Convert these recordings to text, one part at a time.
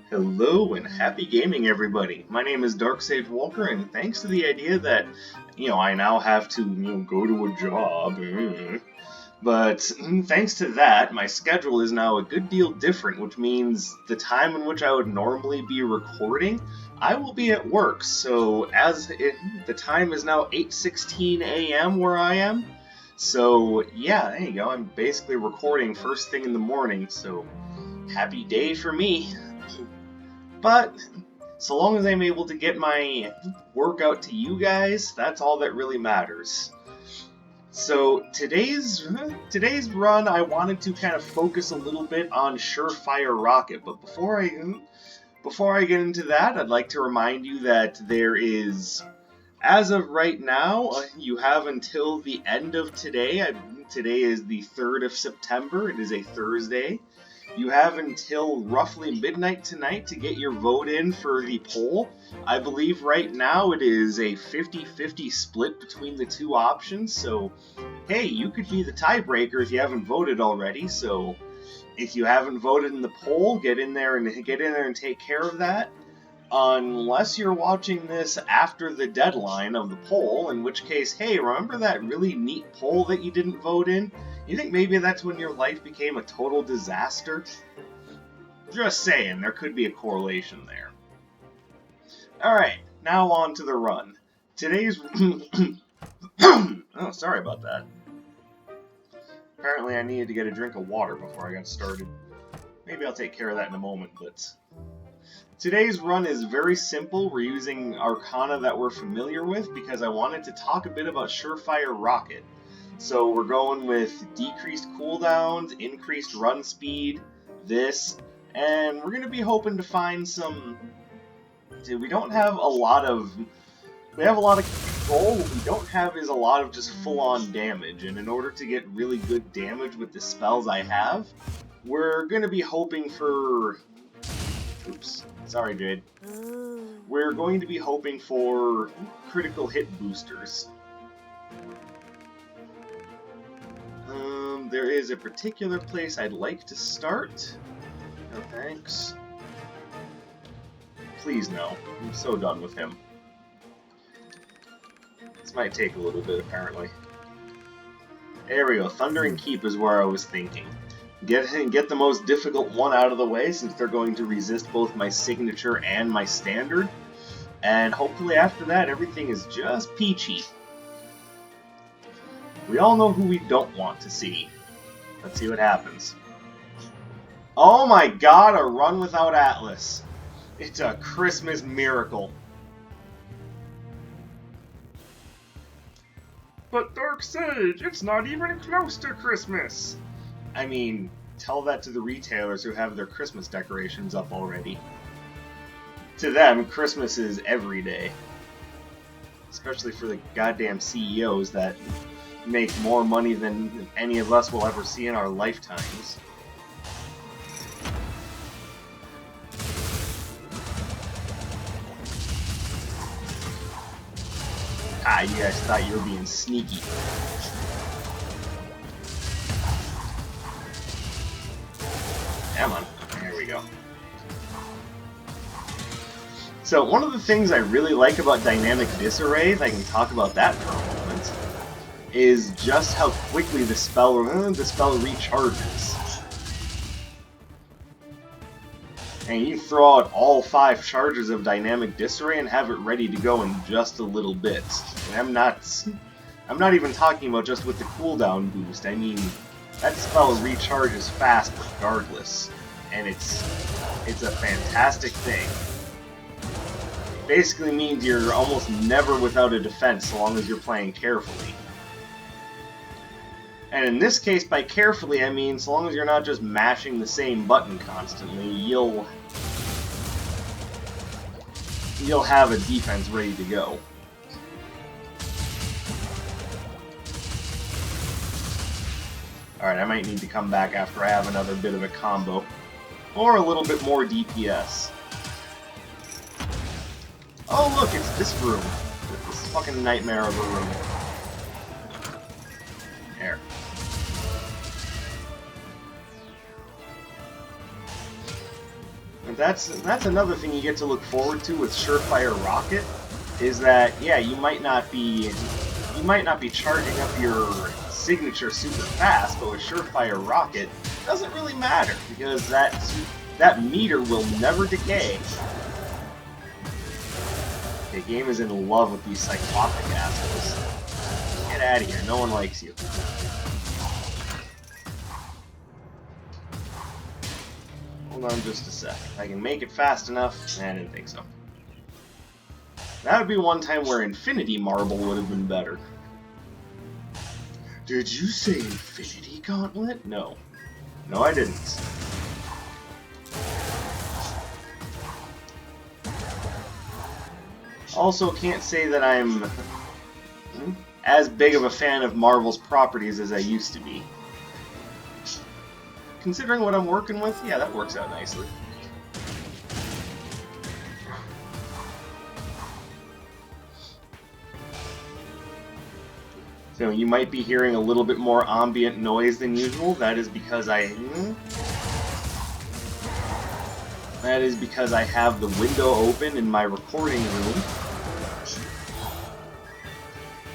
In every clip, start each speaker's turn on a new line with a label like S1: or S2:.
S1: Hello and happy gaming, everybody. My name is Dark Sage Walker, and thanks to the idea that, I now have to, go to a job, but thanks to that, my schedule is now a good deal different, which means the time in which I would normally be recording, I will be at work. So the time is now 8:16 a.m. where I am. So yeah, there you go. I'm basically recording first thing in the morning. So happy day for me. But so long as I'm able to get my work out to you guys, that's all that really matters. So today's run, I wanted to kind of focus a little bit on Surefire Rocket, but before I get into that, I'd like to remind you that there is, as of right now, you have until the end of today. Today is the 3rd of September. It is a Thursday. You have until roughly midnight tonight to get your vote in for the poll. I believe right now it is a 50-50 split between the two options, so hey, you could be the tiebreaker if you haven't voted already. So if you haven't voted in the poll, get in there and take care of that. Unless you're watching this after the deadline of the poll, in which case, hey, remember that really neat poll that you didn't vote in? You think maybe that's when your life became a total disaster? Just saying, there could be a correlation there. Alright, now on to the run. Today's... oh, sorry about that. Apparently I needed to get a drink of water before I got started. Maybe I'll take care of that in a moment, but... Today's run is very simple. We're using Arcana that we're familiar with because I wanted to talk a bit about Surefire Rocket. So we're going with decreased cooldowns, increased run speed, and we're going to be hoping to find some... We have a lot of control. What we don't have is a lot of just full-on damage, and in order to get really good damage with the spells I have, we're going to be hoping for... Oops. Sorry, Jade. We're going to be hoping for critical hit boosters. There is a particular place I'd like to start. No thanks. Please no. I'm so done with him. This might take a little bit, apparently. There we go. Thundering Keep is where I was thinking. Get the most difficult one out of the way, since they're going to resist both my signature and my standard. And hopefully after that, everything is just peachy. We all know who we don't want to see. Let's see what happens. Oh my god, a run without Atlas. It's a Christmas miracle. But Dark Sage, it's not even close to Christmas. I mean, tell that to the retailers who have their Christmas decorations up already. To them, Christmas is every day. Especially for the goddamn CEOs that make more money than any of us will ever see in our lifetimes. Ah, you guys thought you were being sneaky. Come on. There we go. So one of the things I really like about Dynamic Disarray, if I can talk about that for a moment, is just how quickly the spell recharges. And you throw out all 5 charges of Dynamic Disarray and have it ready to go in just a little bit. And I'm not even talking about just with the cooldown boost. I mean, that spell recharges fast regardless, and it's a fantastic thing. It basically means you're almost never without a defense so long as you're playing carefully. And in this case, by carefully, I mean so long as you're not just mashing the same button constantly, you'll have a defense ready to go. Alright, I might need to come back after I have another bit of a combo. Or a little bit more DPS. Oh look, it's this room. This fucking nightmare of a room. There. And that's another thing you get to look forward to with Surefire Rocket, is that yeah, you might not be charging up your signature super fast, but with Surefire Rocket, it doesn't really matter because that meter will never decay. The game is in love with these cyclopic assholes. Get out of here, no one likes you. Hold on just a sec. I can make it fast enough. I didn't think so. That would be one time where Infinity Marble would have been better. Did you say Infinity Gauntlet? No. No, I didn't. Also, can't say that I'm as big of a fan of Marvel's properties as I used to be. Considering what I'm working with, yeah, that works out nicely. So you might be hearing a little bit more ambient noise than usual. That is because I have the window open in my recording room.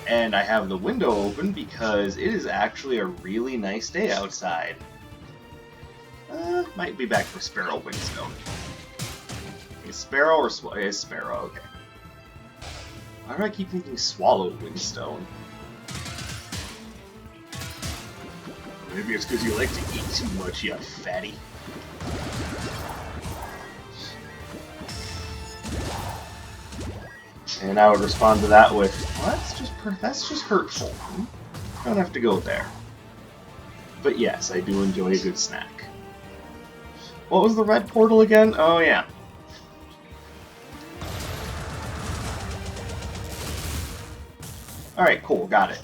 S1: And I have the window open because it is actually a really nice day outside. Might be back for Sparrow Windstone. Is Sparrow or is Sparrow? Okay. Why do I keep thinking Swallow Windstone? Maybe it's because you like to eat too much, you fatty. And I would respond to that with, well, that's just hurtful. I don't have to go there. But yes, I do enjoy a good snack. What was the red portal again? Oh yeah. Alright, cool, got it.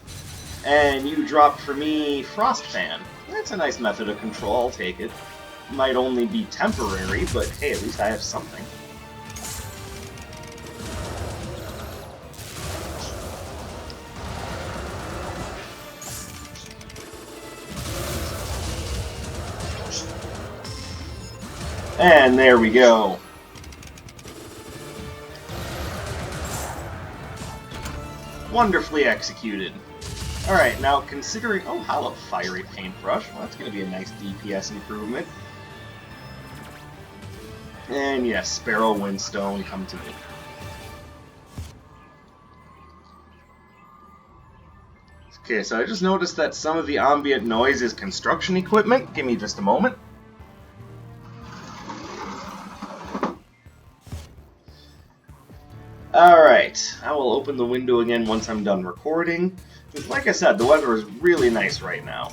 S1: And you dropped for me Frost Fan. That's a nice method of control, I'll take it. Might only be temporary, but hey, at least I have something. And there we go. Wonderfully executed. Alright, now considering... Oh, hello, Fiery Paintbrush. Well, that's going to be a nice DPS improvement. And yes, Sparrow Windstone, come to me. Okay, so I just noticed that some of the ambient noise is construction equipment. Give me just a moment. Alright, I will open the window again once I'm done recording. Like I said, the weather is really nice right now.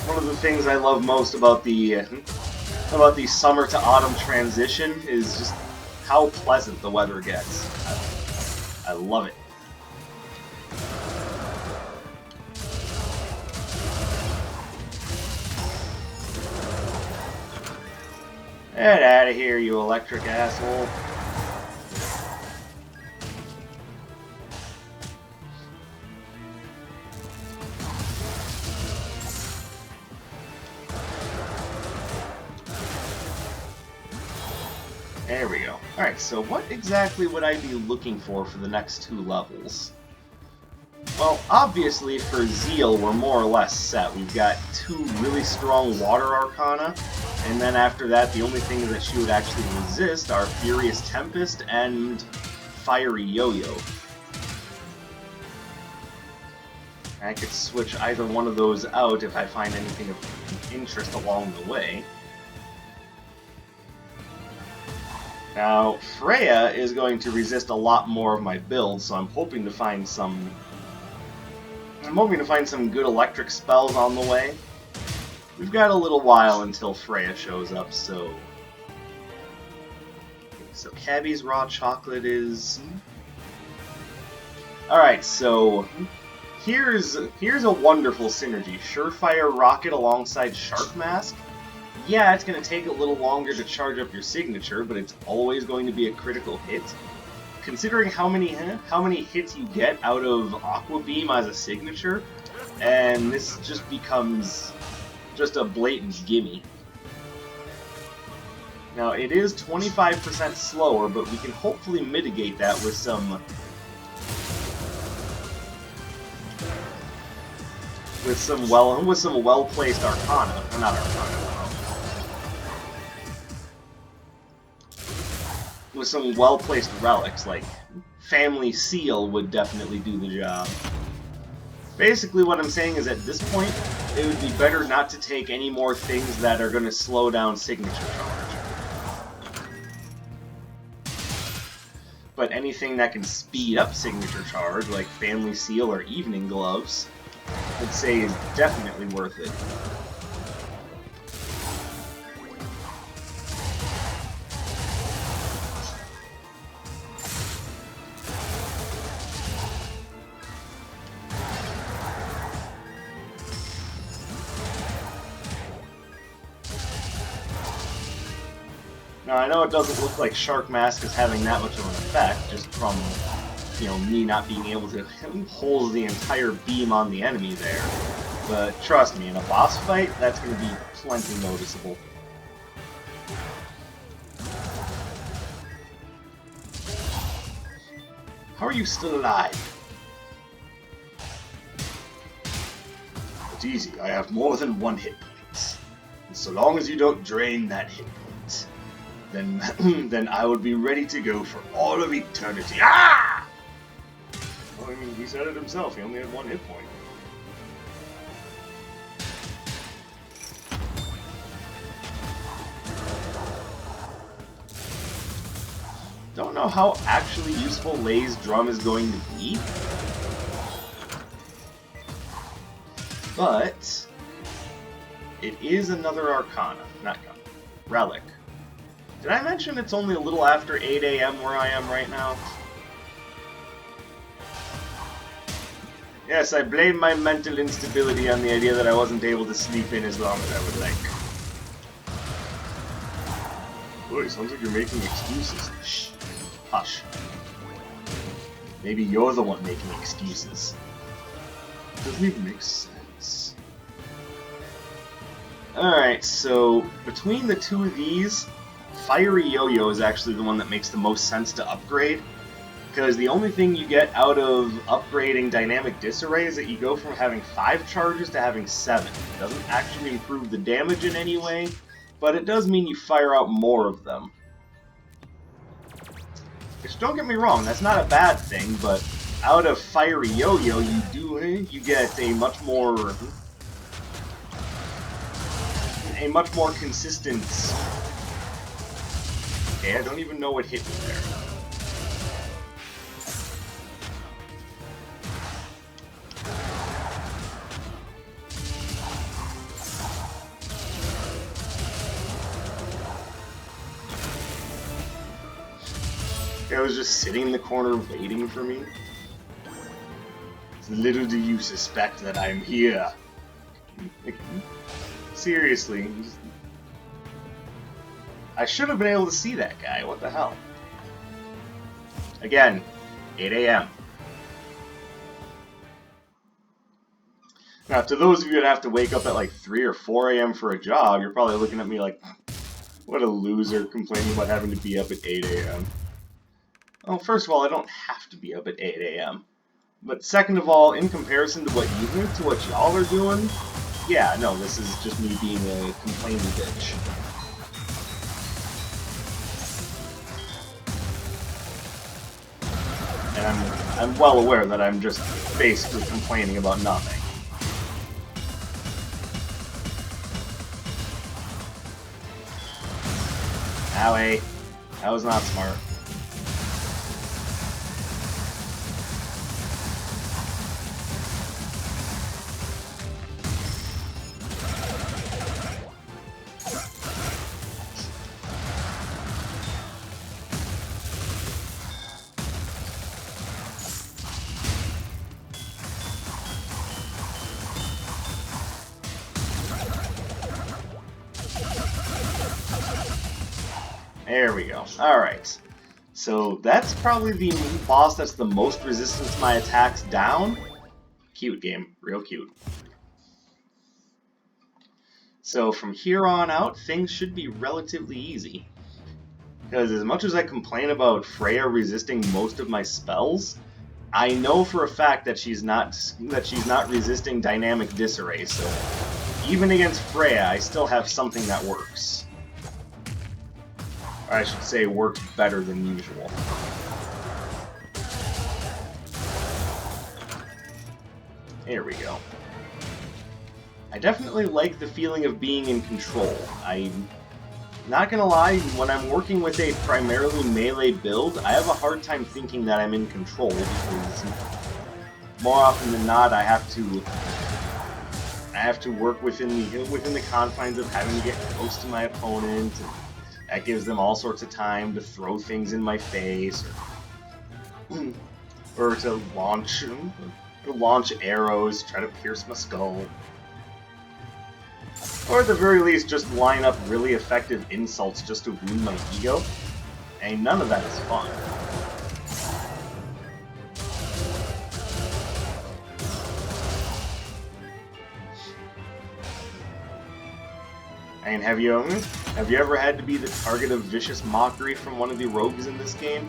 S1: One of the things I love most about the summer to autumn transition is just how pleasant the weather gets. I love it. Get out of here, you electric asshole. There we go. Alright, so what exactly would I be looking for the next two levels? Well, obviously for Zeal, we're more or less set. We've got two really strong Water Arcana, and then after that, the only things that she would actually resist are Furious Tempest and Fiery Yo-Yo. I could switch either one of those out if I find anything of interest along the way. Now, Freya is going to resist a lot more of my builds, so I'm hoping to find some good electric spells on the way. We've got a little while until Freya shows up, so... So Cabby's Raw Chocolate is... Alright, so... Here's a wonderful synergy. Surefire Rocket alongside Shark Mask. Yeah, it's going to take a little longer to charge up your signature, but it's always going to be a critical hit. Considering how many hits you get out of Aqua Beam as a signature, and this just becomes just a blatant gimme. Now, it is 25% slower, but we can hopefully mitigate that with some well-placed Arcana. Or not Arcana. With some well-placed relics, like Family Seal would definitely do the job. Basically, what I'm saying is at this point, it would be better not to take any more things that are going to slow down signature charge. But anything that can speed up signature charge, like Family Seal or Evening Gloves, I'd say is definitely worth it. Now, I know it doesn't look like Shark Mask is having that much of an effect, just from, you know, me not being able to hold the entire beam on the enemy there. But trust me, in a boss fight, that's going to be plenty noticeable. How are you still alive? It's easy, I have more than one hit point. And so long as you don't drain that hit point, then I would be ready to go for all of eternity. Ah! Well, I mean, he said it himself. He only had one hit point. Don't know how actually useful Lay's drum is going to be, but it is another Arcana, not gun, relic. Did I mention it's only a little after 8 AM where I am right now? Yes, I blame my mental instability on the idea that I wasn't able to sleep in as long as I would like. Boy, sounds like you're making excuses. Shh. Hush. Maybe you're the one making excuses. Doesn't even make sense. Alright, so between the two of these, Fiery Yo-Yo is actually the one that makes the most sense to upgrade, because the only thing you get out of upgrading Dynamic Disarray is that you go from having 5 charges to having 7. It doesn't actually improve the damage in any way, but it does mean you fire out more of them. Which, don't get me wrong, that's not a bad thing, but out of Fiery Yo-Yo you get a much more consistent. Okay, I don't even know what hit me there. I was just sitting in the corner waiting for me. Little do you suspect that I'm here. Seriously. I should have been able to see that guy. What the hell? Again, 8 AM. Now, to those of you that have to wake up at like 3 or 4 AM for a job, you're probably looking at me like, what a loser complaining about having to be up at 8 AM. Well, first of all, I don't have to be up at 8 AM. But second of all, in comparison to what y'all are doing, yeah, no, this is just me being a complaining bitch. And I'm well aware that I'm just basically complaining about nothing. Owie. That was not smart. There we go. Alright. So that's probably the boss that's the most resistant to my attacks down. Cute game. Real cute. So from here on out, things should be relatively easy. Because as much as I complain about Freya resisting most of my spells, I know for a fact that she's not resisting dynamic disarray, so even against Freya, I still have something that works. Or I should say, works better than usual. There we go. I definitely like the feeling of being in control. I'm not gonna lie, when I'm working with a primarily melee build, I have a hard time thinking that I'm in control, because more often than not, I have to work within the confines of having to get close to my opponent, and that gives them all sorts of time to throw things in my face, or to launch arrows, try to pierce my skull. Or at the very least, just line up really effective insults just to wound my ego. And none of that is fun. And have you ever had to be the target of vicious mockery from one of the rogues in this game?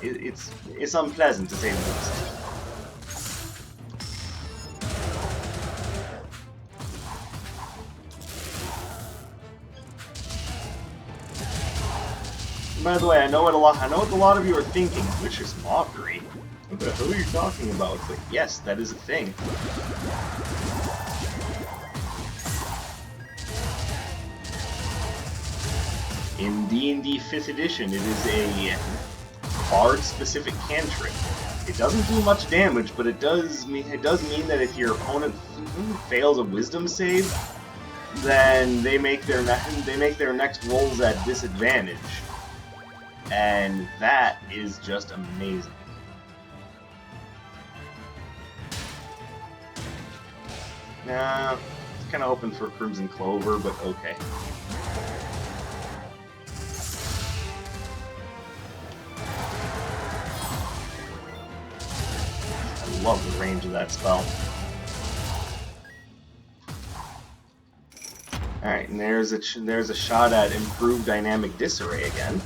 S1: It's unpleasant, to say the least. By the way, I know what a lot of you are thinking. Vicious mockery? What the hell are you talking about? But yes, that is a thing. In D&D 5th edition, it is a bard-specific cantrip. It doesn't do much damage, but it does mean that if your opponent fails a wisdom save, then they make their next rolls at disadvantage. And that is just amazing. Nah, I was kind of hoping for Crimson Clover, but okay. I love the range of that spell. Alright, and there's a shot at improved dynamic disarray again.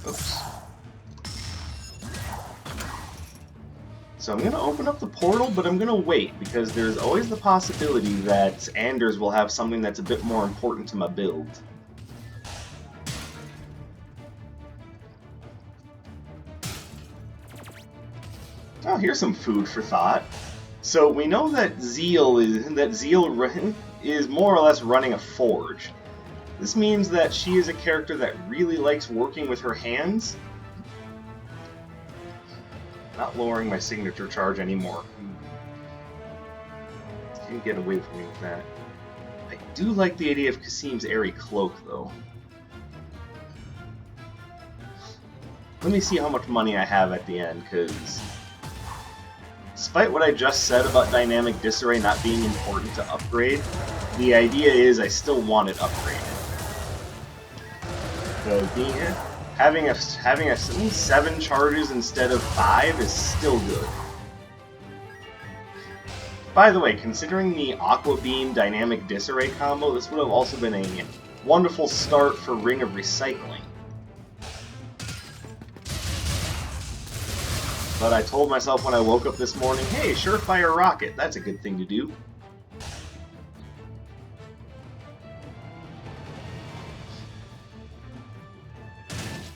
S1: Oops. So I'm going to open up the portal, but I'm going to wait, because there's always the possibility that Anders will have something that's a bit more important to my build. Oh, here's some food for thought. So we know that Zeal is more or less running a forge. This means that she is a character that really likes working with her hands. Not lowering my signature charge anymore. Can't get away from me with that. I do like the idea of Kasim's airy cloak, though. Let me see how much money I have at the end, because despite what I just said about dynamic disarray not being important to upgrade, the idea is I still want it upgraded. So having a 7 charges instead of 5 is still good. By the way, considering the Aqua Beam dynamic disarray combo, this would have also been a wonderful start for Ring of Recycling. But I told myself when I woke up this morning, hey, Surefire Rocket, that's a good thing to do.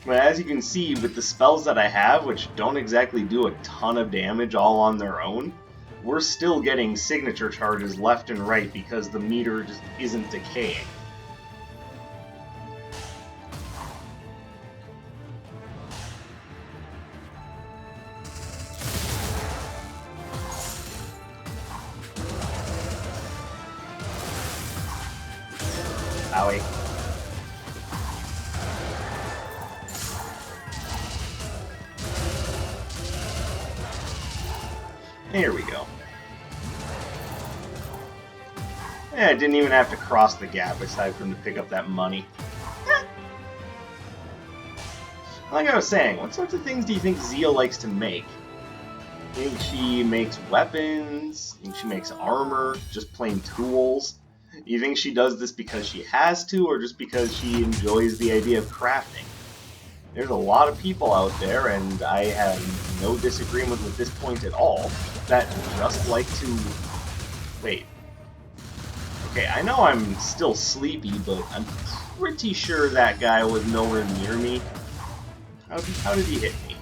S1: But as you can see, with the spells that I have, which don't exactly do a ton of damage all on their own, we're still getting signature charges left and right because the meter just isn't decaying. Owie. There we go. Yeah, I didn't even have to cross the gap aside from to pick up that money. Like I was saying, what sorts of things do you think Zeal likes to make? You think she makes weapons? You think she makes armor? Just plain tools? You think she does this because she has to, or just because she enjoys the idea of crafting? There's a lot of people out there, and I have no disagreement with this point at all, that just like to... Wait. Okay, I know I'm still sleepy, but I'm pretty sure that guy was nowhere near me. How did he hit me?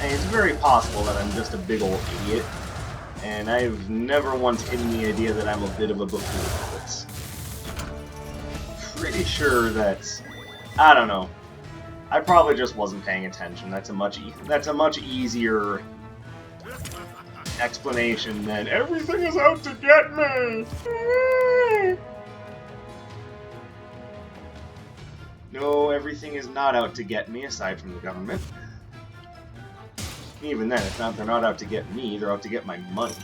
S1: And it's very possible that I'm just a big old idiot, and I've never once hidden the idea that I'm a bit of a buffoon. But pretty sure that, I don't know. I probably just wasn't paying attention. That's a much easier explanation than everything is out to get me. No, everything is not out to get me, aside from the government. Even then, they're not out to get me, they're out to get my money.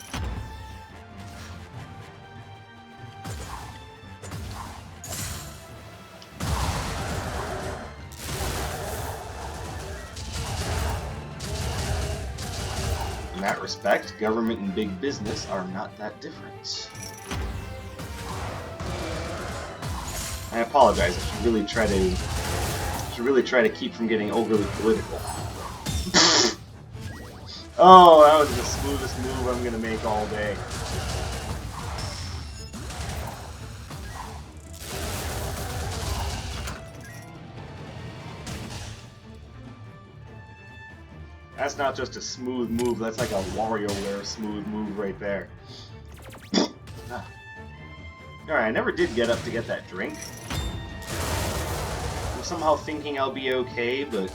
S1: In that respect, government and big business are not that different. I apologize if you really try to keep from getting overly political. Oh, that was the smoothest move I'm gonna make all day. That's not just a smooth move, that's like a WarioWare smooth move right there. Alright, I never did get up to get that drink. I'm somehow thinking I'll be okay, but...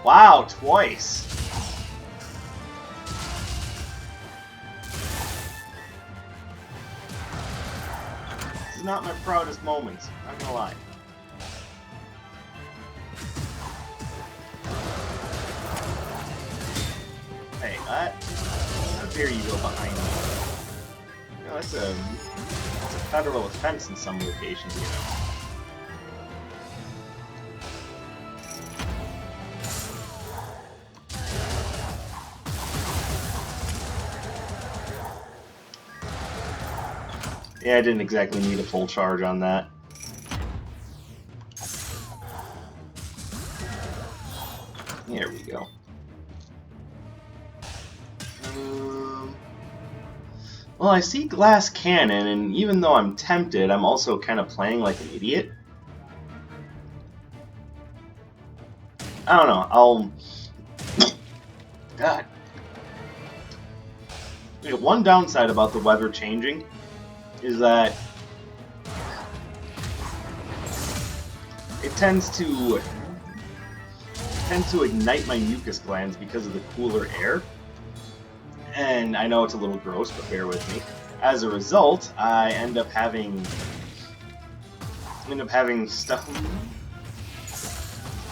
S1: Wow, twice! This is not my proudest moment, I'm not gonna lie. Hey, how dare you go behind me? You know, that's a federal offense in some locations, you know. Yeah, I didn't exactly need a full charge on that. There we go. Well, I see glass cannon, and even though I'm tempted, I'm also kind of playing like an idiot. I don't know, God. One downside about the weather changing is that it tends to ignite my mucus glands because of the cooler air. And I know it's a little gross, but bear with me. As a result, I end up having stuff,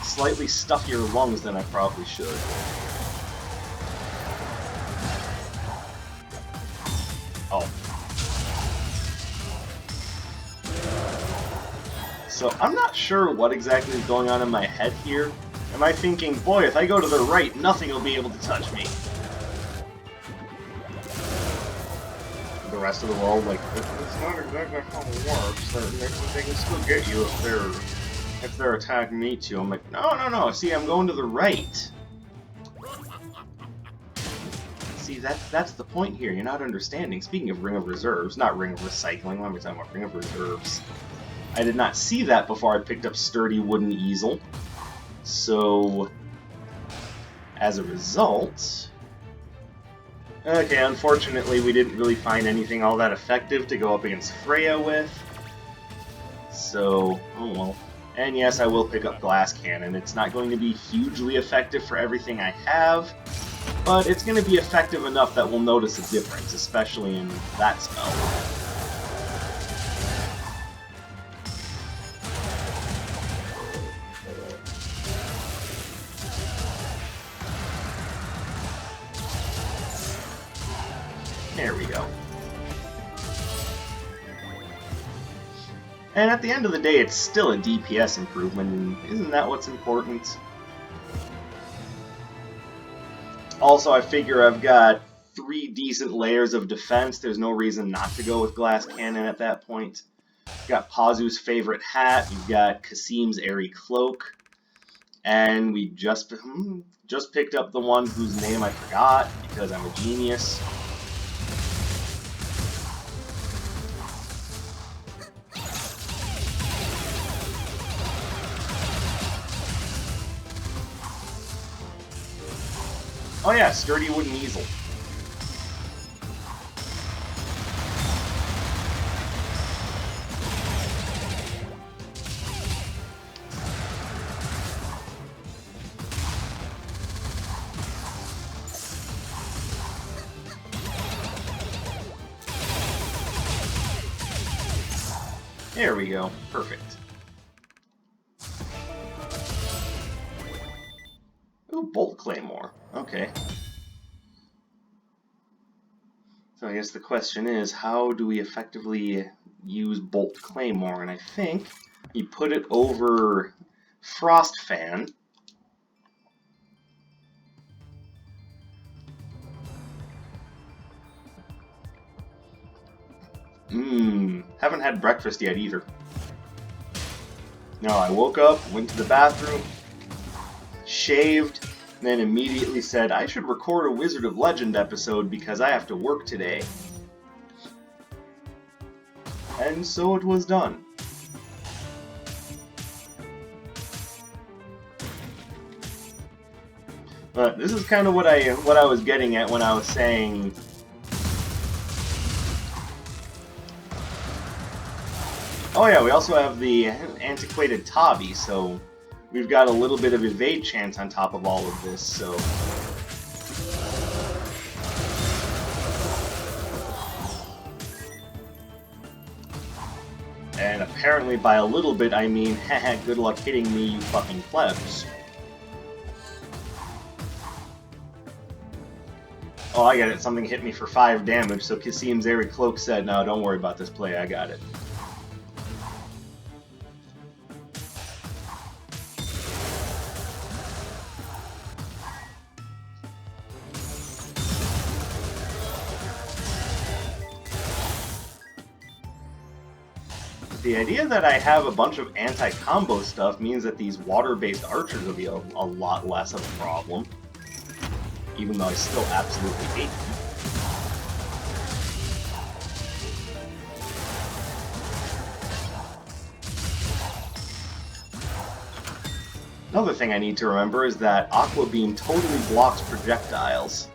S1: slightly stuffier lungs than I probably should. Oh. So I'm not sure what exactly is going on in my head here. Am I thinking, boy, if I go to the right, nothing will be able to touch me? The rest of the world, like, it's not exactly how it works. They can still get you if their attack meets you. I'm like, no. See, I'm going to the right. See, that's the point here. You're not understanding. Speaking of Ring of Reserves, not Ring of Recycling. Let me talk about Ring of Reserves. I did not see that before I picked up Sturdy Wooden Easel. So, as a result... Okay, unfortunately we didn't really find anything all that effective to go up against Freya with. So, oh well. And yes, I will pick up Glass Cannon. It's not going to be hugely effective for everything I have, but it's going to be effective enough that we'll notice a difference, especially in that spell. There we go. And at the end of the day, it's still a DPS improvement, and isn't that what's important? Also, I figure I've got 3 decent layers of defense. There's no reason not to go with Glass Cannon at that point. You've got Pazu's favorite hat, you've got Kasim's airy cloak, and we just picked up the one whose name I forgot because I'm a genius. Oh yeah, Sturdy Wooden Easel. There we go. Perfect. Ooh, Bolt Claymore. Okay. So I guess the question is, how do we effectively use Bolt Claymore? And I think you put it over Frost Fan. Haven't had breakfast yet either. No, I woke up, went to the bathroom, shaved, and then immediately said, I should record a Wizard of Legend episode because I have to work today. And so it was done. But this is kind of what I was getting at when I was saying. Oh yeah, we also have the antiquated Tabi, so we've got a little bit of evade chance on top of all of this, so. And apparently by a little bit I mean, haha, good luck hitting me, you fucking plebs. Oh, I get it, something hit me for 5 damage, so Kasim's airy cloak said, no, don't worry about this play, I got it. The idea that I have a bunch of anti-combo stuff means that these water-based archers will be a lot less of a problem. Even though I still absolutely hate them. Another thing I need to remember is that Aqua Beam totally blocks projectiles.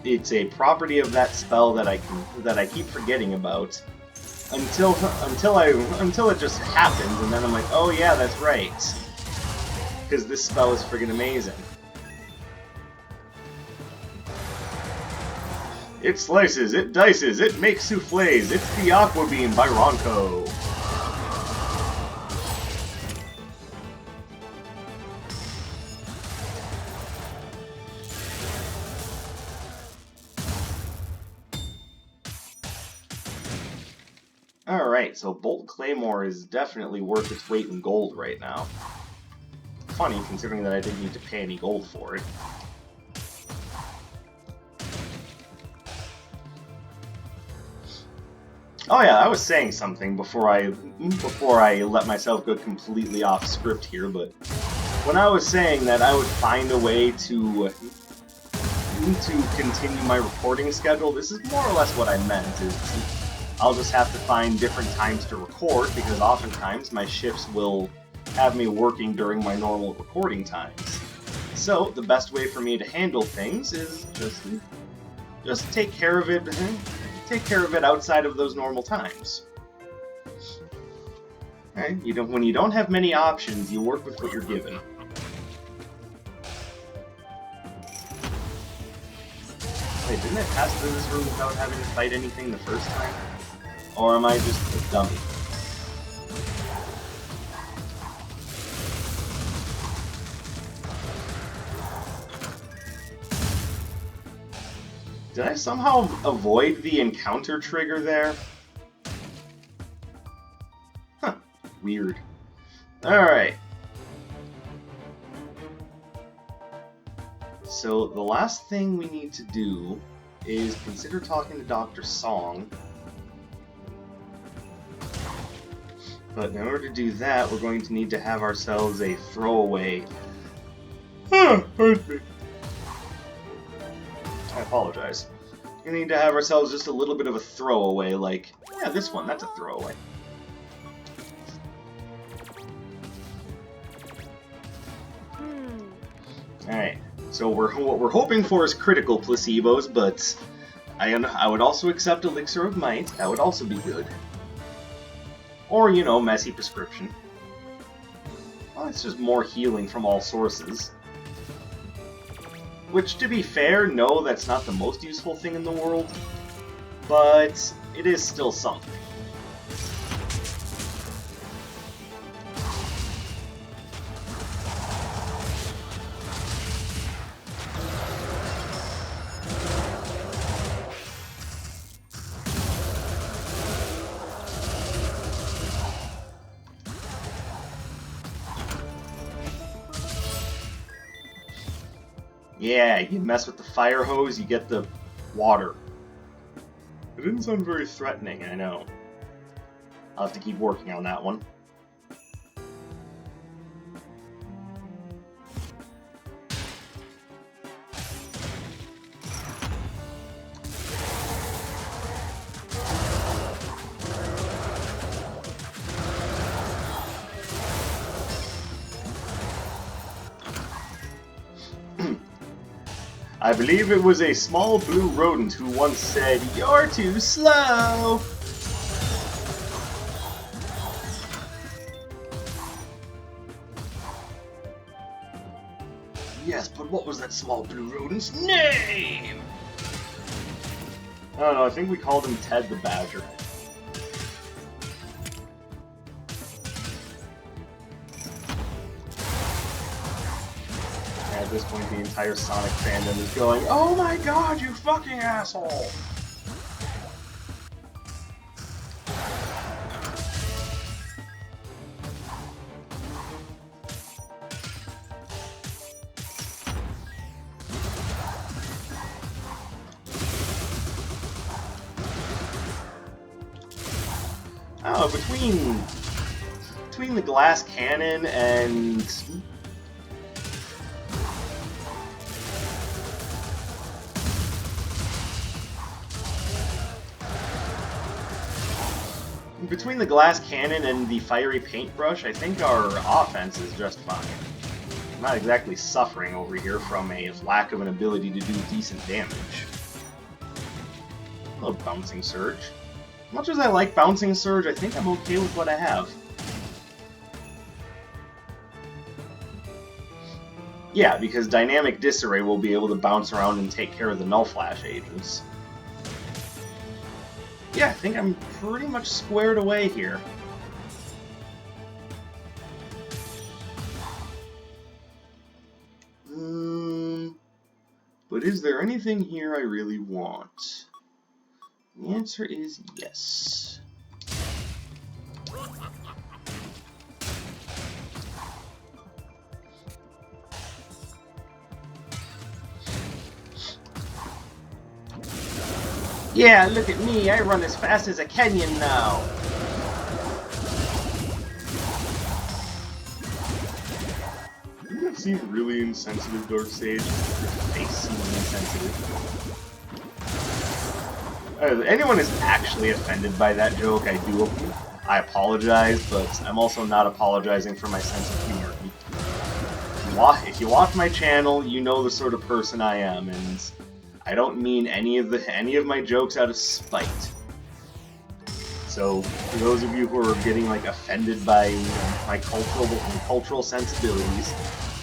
S1: It's a property of that spell that I keep forgetting about until it just happens, and then I'm like, oh yeah, that's right, because this spell is friggin' amazing. It slices, it dices, it makes souffles. It's the Aqua Beam by Ronco. Alright, so Bolt Claymore is definitely worth its weight in gold right now. Funny, considering that I didn't need to pay any gold for it. Oh yeah, I was saying something before I let myself go completely off script here, but when I was saying that I would find a way to continue my recording schedule, this is more or less what I meant. I'll just have to find different times to record, because oftentimes my shifts will have me working during my normal recording times. So the best way for me to handle things is just take care of it. Take care of it outside of those normal times. Right? When you don't have many options, you work with what you're given. Wait, didn't I pass through this room without having to fight anything the first time? Or am I just a dummy? Did I somehow avoid the encounter trigger there? Weird. Alright. So the last thing we need to do is consider talking to Dr. Song. But in order to do that, we're going to need to have ourselves a throwaway. Pardon me. I apologize. We need to have ourselves just a little bit of a throwaway, like, yeah, this one, that's a throwaway. Alright, so what we're hoping for is critical placebos, but I would also accept Elixir of Might. That would also be good. Or, you know, messy prescription. Well, it's just more healing from all sources. Which, to be fair, no, that's not the most useful thing in the world. But it is still something. Yeah, you mess with the fire hose, you get the water. It didn't sound very threatening, I know. I'll have to keep working on that one. I believe it was a small blue rodent who once said, "You're too slow!" Yes, but what was that small blue rodent's name? I don't know, I think we called him Ted the Badger. At this point, the entire Sonic fandom is going, "Oh my god, you fucking asshole!" Oh, between the glass cannon and the fiery paintbrush, I think our offense is just fine. I'm not exactly suffering over here from a lack of an ability to do decent damage. Hello, Bouncing Surge. As much as I like Bouncing Surge, I think I'm okay with what I have. Yeah, because Dynamic Disarray will be able to bounce around and take care of the Null Flash agents. Yeah, I think I'm pretty much squared away here. But is there anything here I really want? The answer is yes. Yeah, look at me, I run as fast as a Kenyan now. Doesn't that seem really insensitive, Darkseid? Your face seems insensitive. If anyone is actually offended by that joke, I apologize, but I'm also not apologizing for my sense of humor. If you watch my channel, you know the sort of person I am, and I don't mean any of my jokes out of spite. So, for those of you who are getting like offended by my cultural sensibilities,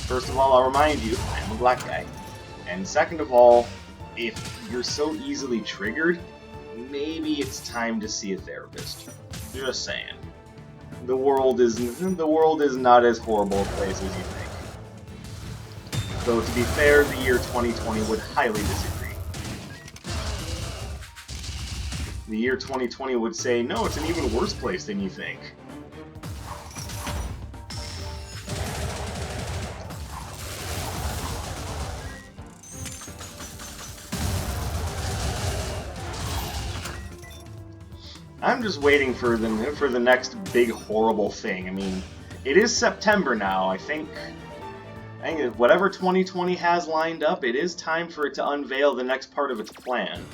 S1: first of all, I'll remind you, I'm a black guy, and second of all, if you're so easily triggered, maybe it's time to see a therapist. Just saying. The world is not as horrible a place as you think. Though to be fair, the year 2020 would highly disagree. The year 2020 would say, no, it's an even worse place than you think. I'm just waiting for the next big horrible thing. I mean, it is September now. I think whatever 2020 has lined up, it is time for it to unveil the next part of its plan.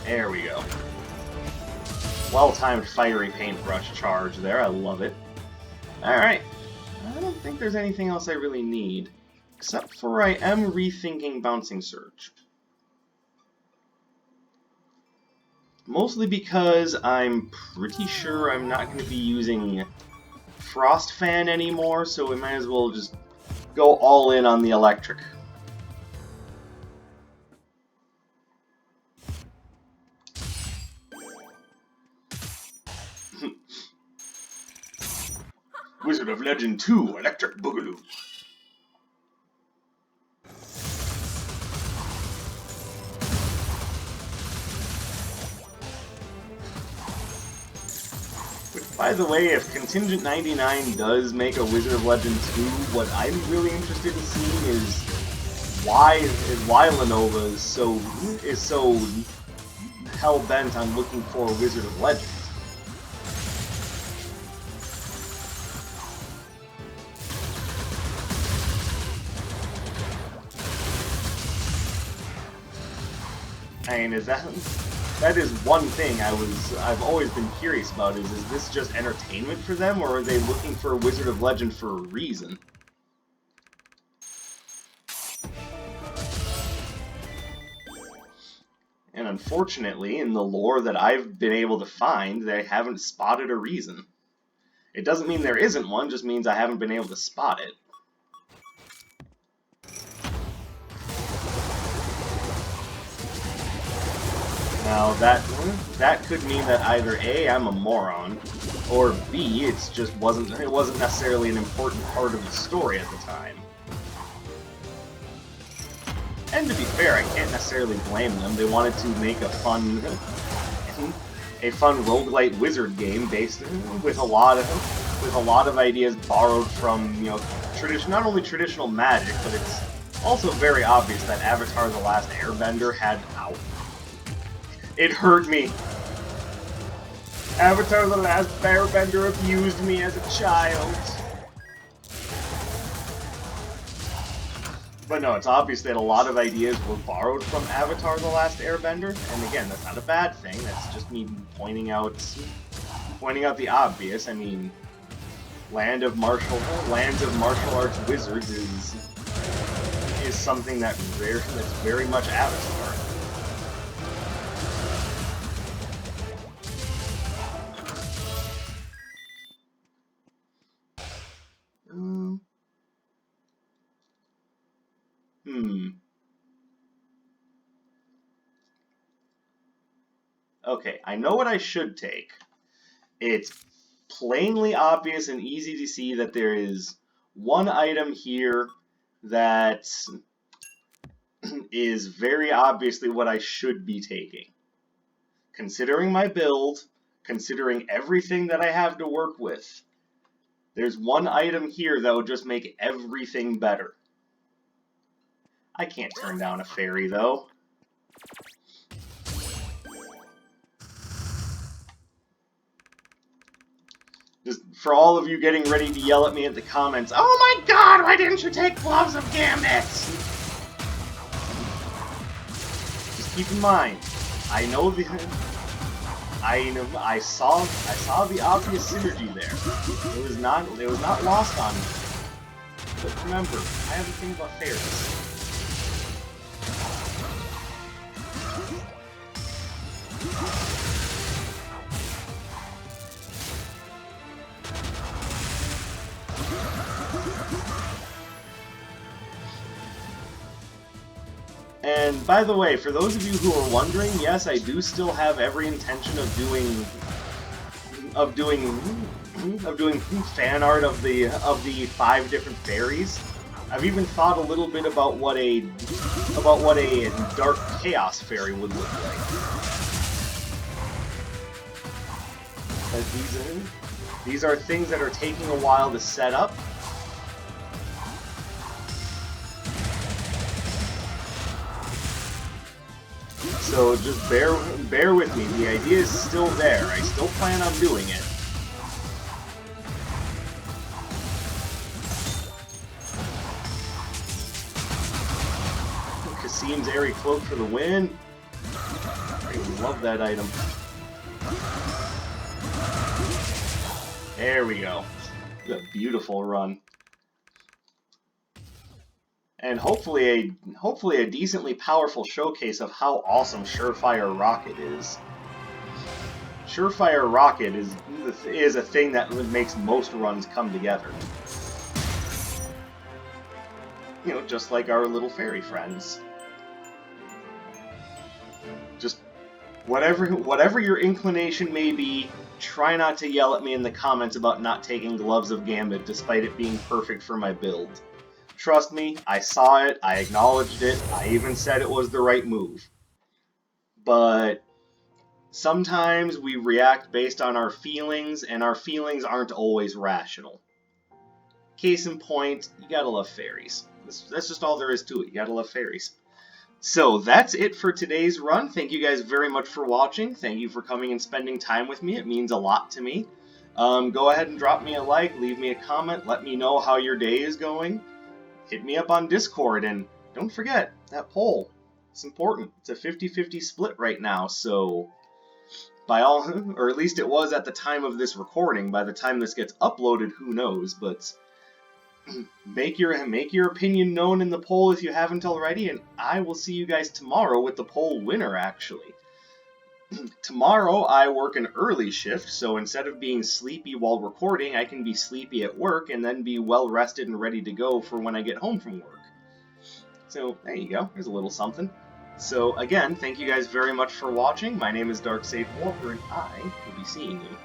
S1: There we go. Well-timed fiery paintbrush charge there, I love it. Alright, I don't think there's anything else I really need, except for I am rethinking Bouncing Surge. Mostly because I'm pretty sure I'm not going to be using Frost Fan anymore, so we might as well just go all in on the electric. Wizard of Legend 2, Electric Boogaloo. By the way, if Contingent 99 does make a Wizard of Legend 2, what I'm really interested in seeing is why Lenova is so hell-bent on looking for a Wizard of Legend. I mean, that is one thing I've always been curious about, is this just entertainment for them, or are they looking for a Wizard of Legend for a reason? And unfortunately, in the lore that I've been able to find, they haven't spotted a reason. It doesn't mean there isn't one, just means I haven't been able to spot it. Now that could mean that either A, I'm a moron, or B, it wasn't necessarily an important part of the story at the time. And to be fair, I can't necessarily blame them. They wanted to make a fun roguelite wizard game based with a lot of ideas borrowed from, you know, not only traditional magic, but it's also very obvious that Avatar: The Last Airbender had It hurt me. Avatar: The Last Airbender abused me as a child. But no, it's obvious that a lot of ideas were borrowed from Avatar: The Last Airbender, and again, that's not a bad thing. That's just me pointing out the obvious. I mean, Lands of Martial Arts Wizards is something that's very much Avatar. Okay, I know what I should take. It's plainly obvious and easy to see that there is one item here that is very obviously what I should be taking. Considering my build, considering everything that I have to work with, there's one item here that would just make everything better. I can't turn down a fairy, though. Just for all of you getting ready to yell at me in the comments, oh my god, why didn't you take Gloves of Gambit? Just keep in mind, I saw the obvious synergy there. It was not lost on me. But remember, I have a thing about fairies. And by the way, for those of you who are wondering, yes, I do still have every intention of of doing fan art of the 5 different fairies. I've even thought a little bit about what a dark chaos fairy would look like. These are things that are taking a while to set up. So just bear with me. The idea is still there. I still plan on doing it. Kasim's Airy Cloak for the win. I love that item. There we go. A beautiful run. And hopefully a decently powerful showcase of how awesome Surefire Rocket is. Surefire Rocket is a thing that makes most runs come together. You know, just like our little fairy friends. Just whatever your inclination may be, try not to yell at me in the comments about not taking Gloves of Gambit despite it being perfect for my build. Trust me, I saw it, I acknowledged it, I even said it was the right move. But sometimes we react based on our feelings, and our feelings aren't always rational. Case in point, you gotta love fairies. That's just all there is to it, you gotta love fairies. So that's it for today's run. Thank you guys very much for watching. Thank you for coming and spending time with me. It means a lot to me. Go ahead and drop me a like, leave me a comment, let me know how your day is going. Hit me up on Discord, and don't forget that poll. It's important. It's a 50-50 split right now, so by all, or at least it was at the time of this recording. By the time this gets uploaded, who knows? But make your opinion known in the poll if you haven't already, and I will see you guys tomorrow with the poll winner. Actually, tomorrow I work an early shift, so instead of being sleepy while recording, I can be sleepy at work and then be well rested and ready to go for when I get home from work. So there you go, there's a little something. So again, thank you guys very much for watching. My name is Dark Sage Walker, and I will be seeing you